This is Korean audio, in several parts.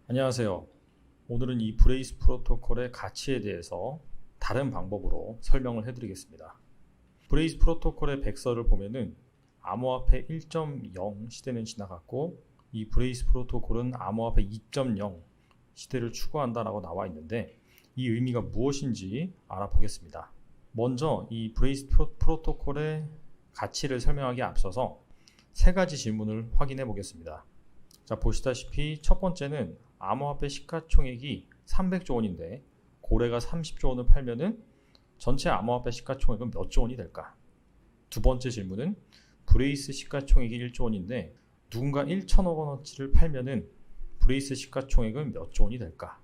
안녕하세요. 오늘은 이 브레이스 프로토콜의 가치에 대해서 다른 방법으로 설명을 해드리겠습니다. 브레이스 프로토콜의 백서를 보면은 암호화폐 1.0 시대는 지나갔고 이 브레이스 프로토콜은 암호화폐 2.0 시대를 추구한다라고 나와 있는데 이 의미가 무엇인지 알아보겠습니다. 먼저 이 브레이스 프로토콜의 가치를 설명하기에 앞서서 세 가지 질문을 확인해 보겠습니다. 자, 보시다시피 첫 번째는 암호화폐 시가총액이 300조 원인데 고래가 30조 원을 팔면은 전체 암호화폐 시가총액은 몇 조 원이 될까? 두 번째 질문은 브레이스 시가총액이 1조 원인데 누군가 1천억 원어치를 팔면은 브레이스 시가총액은 몇 조 원이 될까?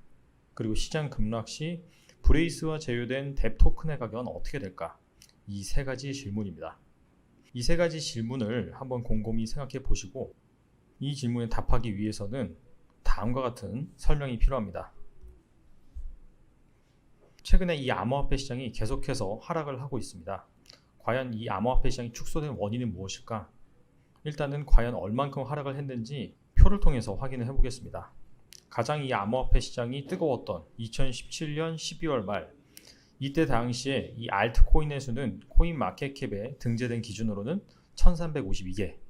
그리고 시장 급락 시 브레이스와 제휴된 뎁 토큰의 가격은 어떻게 될까? 이 세 가지 질문입니다. 이 세 가지 질문을 한번 곰곰이 생각해 보시고 이 질문에 답하기 위해서는 다음과 같은 설명이 필요합니다. 최근에 이 암호화폐 시장이 계속해서 하락을 하고 있습니다. 과연 이 암호화폐 시장이 축소된 원인은 무엇일까? 일단은 과연 얼만큼 하락을 했는지 표를 통해서 확인을 해보겠습니다. 가장 이 암호화폐 시장이 뜨거웠던 2017년 12월 말, 이때 당시에 이 알트코인의 수는 코인마켓캡에 등재된 기준으로는 1352개,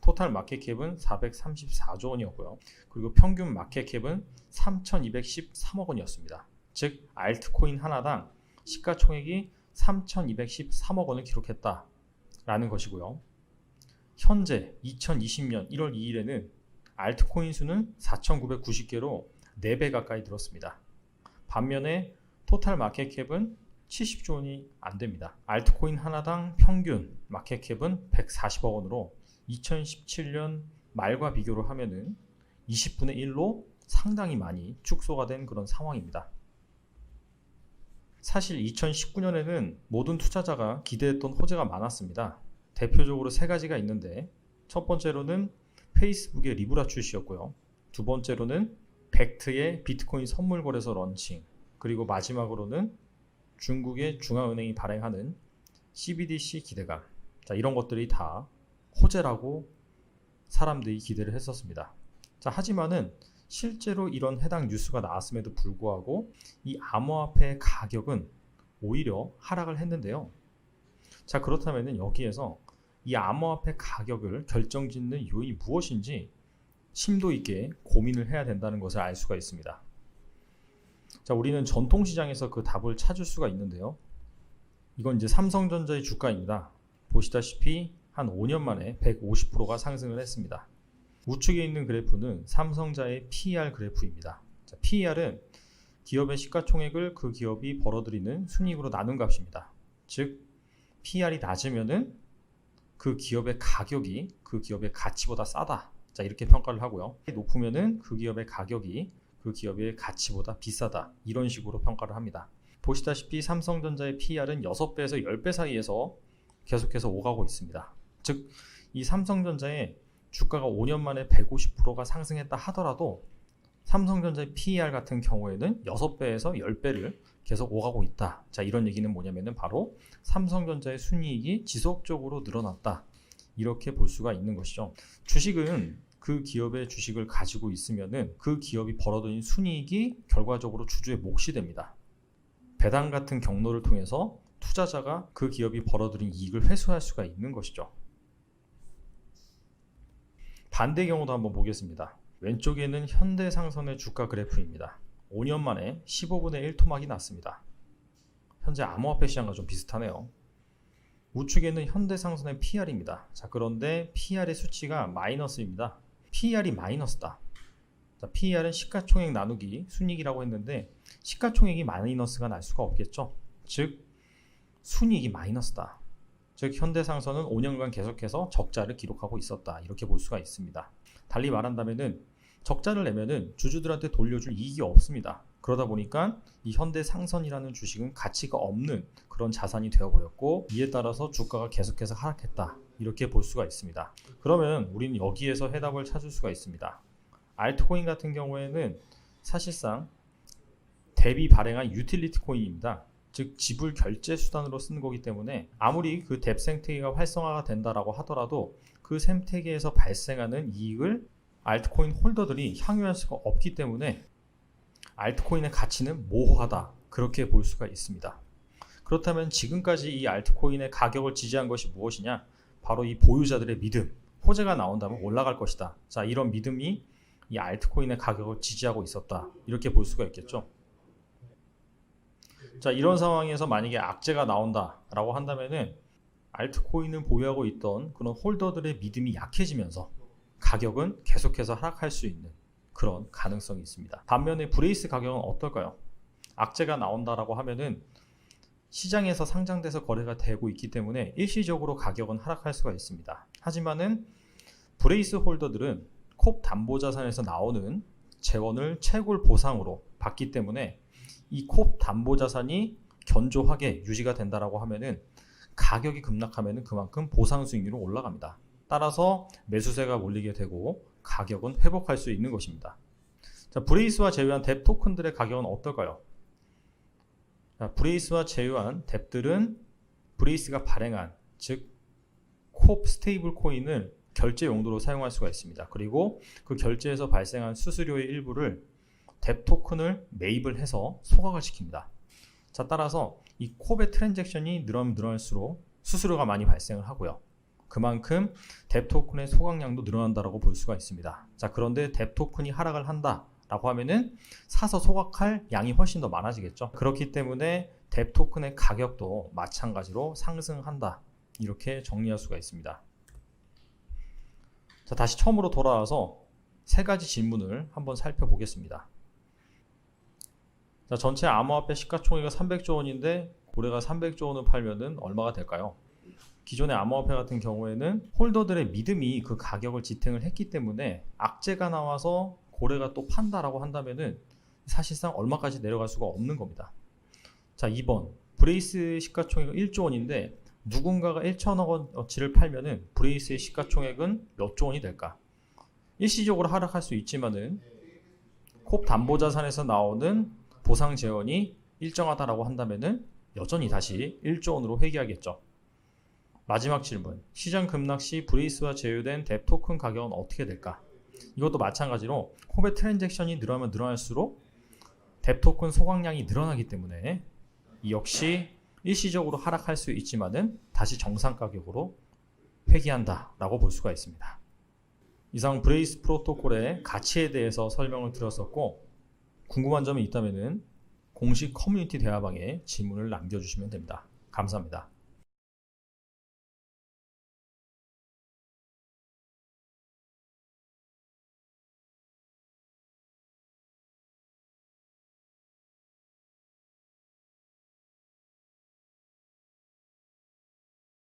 토탈 마켓캡은 434조 원이었고요. 그리고 평균 마켓캡은 3213억 원이었습니다. 즉 알트코인 하나당 시가총액이 3213억 원을 기록했다라는 것이고요. 현재 2020년 1월 2일에는 알트코인 수는 4990개로 4배 가까이 늘었습니다. 반면에 토탈 마켓캡은 70조 원이 안됩니다. 알트코인 하나당 평균 마켓캡은 140억 원으로 2017년 말과 비교를 하면은 20분의 1로 상당히 많이 축소가 된 그런 상황입니다. 사실 2019년에는 모든 투자자가 기대했던 호재가 많았습니다. 대표적으로 세 가지가 있는데 첫 번째로는 페이스북의 리브라 출시였고요. 두 번째로는 벡트의 비트코인 선물 거래소 런칭, 그리고 마지막으로는 중국의 중앙은행이 발행하는 CBDC 기대감. 자, 이런 것들이 다 호재라고 사람들이 기대를 했었습니다. 자, 하지만은 실제로 이런 해당 뉴스가 나왔음에도 불구하고 이 암호화폐의 가격은 오히려 하락을 했는데요. 자, 그렇다면은 여기에서 이 암호화폐 가격을 결정짓는 요인이 무엇인지 심도 있게 고민을 해야 된다는 것을 알 수가 있습니다. 자, 우리는 전통시장에서 그 답을 찾을 수가 있는데요. 이건 이제 삼성전자의 주가입니다. 보시다시피 한 5년 만에 150%가 상승을 했습니다. 우측에 있는 그래프는 삼성자의 PER 그래프입니다. 자, PER은 기업의 시가총액을 그 기업이 벌어들이는 순이익으로 나눈 값입니다. 즉 PER이 낮으면은 그 기업의 가격이 그 기업의 가치보다 싸다. 자, 이렇게 평가를 하고요. 높으면은 그 기업의 가격이 그 기업의 가치보다 비싸다. 이런 식으로 평가를 합니다. 보시다시피 삼성전자의 PER은 6배에서 10배 사이에서 계속해서 오가고 있습니다. 즉 이 삼성전자의 주가가 5년 만에 150%가 상승했다 하더라도 삼성전자의 PER 같은 경우에는 6배에서 10배를 계속 오가고 있다. 자, 이런 얘기는 뭐냐면은 바로 삼성전자의 순이익이 지속적으로 늘어났다. 이렇게 볼 수가 있는 것이죠. 주식은 그 기업의 주식을 가지고 있으면은 그 기업이 벌어들인 순이익이 결과적으로 주주의 몫이 됩니다. 배당 같은 경로를 통해서 투자자가 그 기업이 벌어들인 이익을 회수할 수가 있는 것이죠. 반대 경우도 한번 보겠습니다. 왼쪽에는 현대상선의 주가 그래프입니다. 5년 만에 15분의 1 토막이 났습니다. 현재 암호화폐 시장과 좀 비슷하네요. 우측에는 현대상선의 PER입니다. 자, 그런데 PER의 수치가 마이너스입니다. PER이 마이너스다. 자, PER은 시가총액 나누기 순이익이라고 했는데 시가총액이 마이너스가 날 수가 없겠죠. 즉 순이익이 마이너스다. 즉 현대상선은 5년간 계속해서 적자를 기록하고 있었다. 이렇게 볼 수가 있습니다. 달리 말한다면은 적자를 내면은 주주들한테 돌려줄 이익이 없습니다. 그러다 보니까 이 현대상선이라는 주식은 가치가 없는 그런 자산이 되어버렸고 이에 따라서 주가가 계속해서 하락했다. 이렇게 볼 수가 있습니다. 그러면 우리는 여기에서 해답을 찾을 수가 있습니다. 알트코인 같은 경우에는 사실상 대비 발행한 유틸리티 코인입니다. 즉 지불 결제 수단으로 쓰는 거기 때문에 아무리 그 뎁 생태계가 활성화가 된다라고 하더라도 그 생태계에서 발생하는 이익을 알트코인 홀더들이 향유할 수가 없기 때문에 알트코인의 가치는 모호하다, 그렇게 볼 수가 있습니다. 그렇다면 지금까지 이 알트코인의 가격을 지지한 것이 무엇이냐? 바로 이 보유자들의 믿음, 호재가 나온다면 올라갈 것이다. 자, 이런 믿음이 이 알트코인의 가격을 지지하고 있었다, 이렇게 볼 수가 있겠죠. 자, 이런 상황에서 만약에 악재가 나온다라고 한다면은 알트코인을 보유하고 있던 그런 홀더들의 믿음이 약해지면서 가격은 계속해서 하락할 수 있는 그런 가능성이 있습니다. 반면에 브레이스 가격은 어떨까요? 악재가 나온다라고 하면은 시장에서 상장돼서 거래가 되고 있기 때문에 일시적으로 가격은 하락할 수가 있습니다. 하지만은 브레이스 홀더들은 콥 담보자산에서 나오는 재원을 채굴 보상으로 받기 때문에 이 콥 담보자산이 견조하게 유지가 된다라고 하면은 가격이 급락하면은 그만큼 보상 수익률은 올라갑니다. 따라서 매수세가 몰리게 되고 가격은 회복할 수 있는 것입니다. 자, 브레이스와 제휴한 뎁 토큰들의 가격은 어떨까요? 자, 브레이스와 제휴한 뎁들은 브레이스가 발행한, 즉 콥 스테이블 코인을 결제 용도로 사용할 수가 있습니다. 그리고 그 결제에서 발생한 수수료의 일부를 뎁 토큰을 매입을 해서 소각을 시킵니다. 자, 따라서 이 콥의 트랜잭션이 늘어나면 늘어날수록 수수료가 많이 발생을 하고요. 그만큼 뎁 토큰의 소각량도 늘어난다라고 볼 수가 있습니다. 자, 그런데 뎁 토큰이 하락을 한다라고 하면은 사서 소각할 양이 훨씬 더 많아지겠죠. 그렇기 때문에 뎁 토큰의 가격도 마찬가지로 상승한다, 이렇게 정리할 수가 있습니다. 자, 다시 처음으로 돌아와서 세 가지 질문을 한번 살펴보겠습니다. 자, 전체 암호화폐 시가총액이 300조 원인데 고래가 300조 원을 팔면은 얼마가 될까요? 기존의 암호화폐 같은 경우에는 홀더들의 믿음이 그 가격을 지탱을 했기 때문에 악재가 나와서 고래가 또 판다라고 한다면은 사실상 얼마까지 내려갈 수가 없는 겁니다. 자, 2번 브레이스 시가총액은 1조 원인데 누군가가 1천억 원어치를 팔면은 브레이스의 시가총액은 몇 조 원이 될까? 일시적으로 하락할 수 있지만은 콥 담보자산에서 나오는 보상 재원이 일정하다라고 한다면은 여전히 다시 1조 원으로 회귀하겠죠. 마지막 질문, 시장 급락 시 브레이스와 제휴된 뎁 토큰 가격은 어떻게 될까? 이것도 마찬가지로 콥의 트랜잭션이 늘어나면 늘어날수록 뎁 토큰 소각량이 늘어나기 때문에 이 역시 일시적으로 하락할 수 있지만은 다시 정상 가격으로 회귀한다라고 볼 수가 있습니다. 이상 브레이스 프로토콜의 가치에 대해서 설명을 드렸었고, 궁금한 점이 있다면은 공식 커뮤니티 대화방에 질문을 남겨주시면 됩니다. 감사합니다.